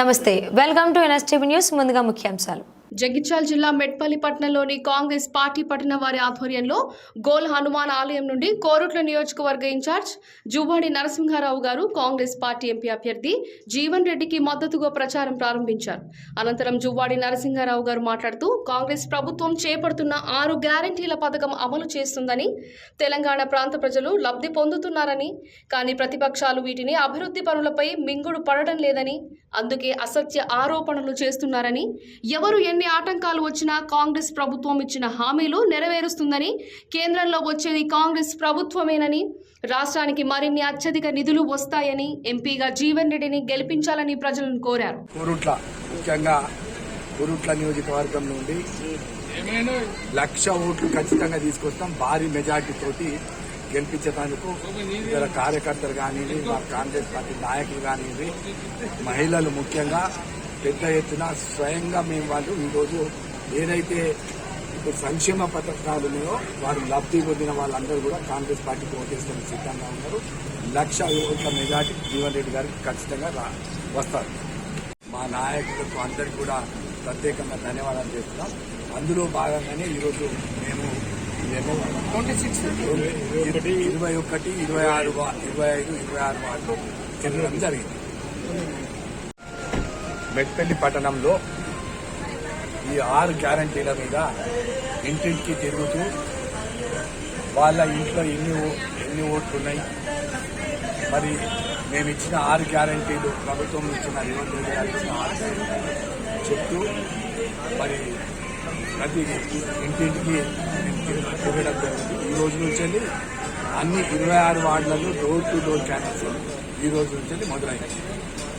నమస్తే, welcome to NSTV news. ముందుగా ముఖ్యాంశాలు. జగిత్యాల జిల్లా మెట్పల్లి పట్టణంలోని కాంగ్రెస్ పార్టీ పట్టణ వారి ఆధ్వర్యంలో గోల్ హనుమాన్ ఆలయం నుండి కోరుట్ల నియోజకవర్గ ఇన్ఛార్జ్ జువ్వాడి నరసింహారావు గారు కాంగ్రెస్ పార్టీ ఎంపీ అభ్యర్థి జీవన్ రెడ్డికి మద్దతుగా ప్రచారం ప్రారంభించారు. అనంతరం జువ్వాడి నరసింహారావు గారు మాట్లాడుతూ కాంగ్రెస్ ప్రభుత్వం చేపడుతున్న 6 గ్యారంటీల పథకం అమలు చేస్తుందని, తెలంగాణ ప్రాంత ప్రజలు లబ్ధి పొందుతున్నారని, కానీ ప్రతిపక్షాలు వీటిని అభివృద్ధి పనులపై మింగుడు పడడం లేదని, అందుకే అసత్య ఆరోపణలు చేస్తున్నారని, ఎవరు ఎన్ని ఆటంకాలు వచ్చినా కాంగ్రెస్ ప్రభుత్వం ఇచ్చిన హామీలు నెరవేరుస్తుందని, కేంద్రంలో వచ్చేది కాంగ్రెస్ ప్రభుత్వమేనని, రాష్ట్రానికి మరిన్ని అత్యధిక నిధులు వస్తాయని, ఎంపీగా జీవన్ రెడ్డిని గెలిపించాలని ప్రజలను కోరారు. కోరుట్ల నియోజకవర్గం నుండి 1,00,000 ఓట్లు ఖచ్చితంగా తీసుకొస్తాం. భారీ మెజార్టీ తోటి గెలిపించేందుకు ఇతర కార్యకర్తలు కానివ్వండి, మా కాంగ్రెస్ పార్టీ నాయకులు కానివ్వండి, మహిళలు ముఖ్యంగా పెద్ద ఎత్తున స్వయంగా మేము వాళ్ళు ఈరోజు ఏదైతే ఇప్పుడు సంక్షేమ పథకాలు ఉన్నాయో వారు లబ్ధి పొందిన వాళ్ళందరూ కూడా కాంగ్రెస్ పార్టీకి ఓటేసుకొని సిద్ధంగా ఉన్నారు. 1,00,000 ఓట్ల మెజార్టీ జీవన్ రెడ్డి గారికి ఖచ్చితంగా వస్తారు. మా నాయకులకు అందరికీ కూడా ప్రత్యేకంగా ధన్యవాదాలు చేస్తున్నాం. అందులో భాగంగానే ఈరోజు మేము 21, 26 వార్డులు తిరగడం జరిగింది. మెట్పల్లి పట్టణంలో ఈ 6 గ్యారంటీల మీద ఇంటింటికి తిరుగుతూ వాళ్ళ ఇంట్లో ఎన్ని ఓట్లు ఉన్నాయి, మరి మేము ఇచ్చిన 6 గ్యారంటీలు, ప్రభుత్వం ఇచ్చిన రేవంత్ రెడ్డి గారు ఇచ్చిన 6 గ్యారంటీలు చెప్తూ మరి ప్రతి ఇంటింటికి తిరగడం జరిగింది. ఈ రోజు నుంచి అన్ని 26 వార్డులలో డోర్ టు డోర్ క్యాన్వస్ ఈ రోజు నుంచి మొదలైంది.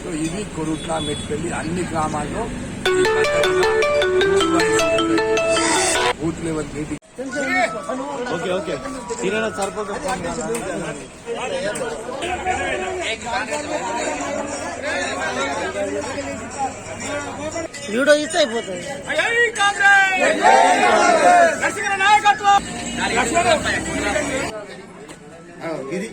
సో ఇది కొరుట్ల, మెట్పల్లి అన్ని గ్రామాల్లో బూత్ లెవెల్ మీటింగ్. వీడియో ఇస్తే అయిపోతుంది. ఇది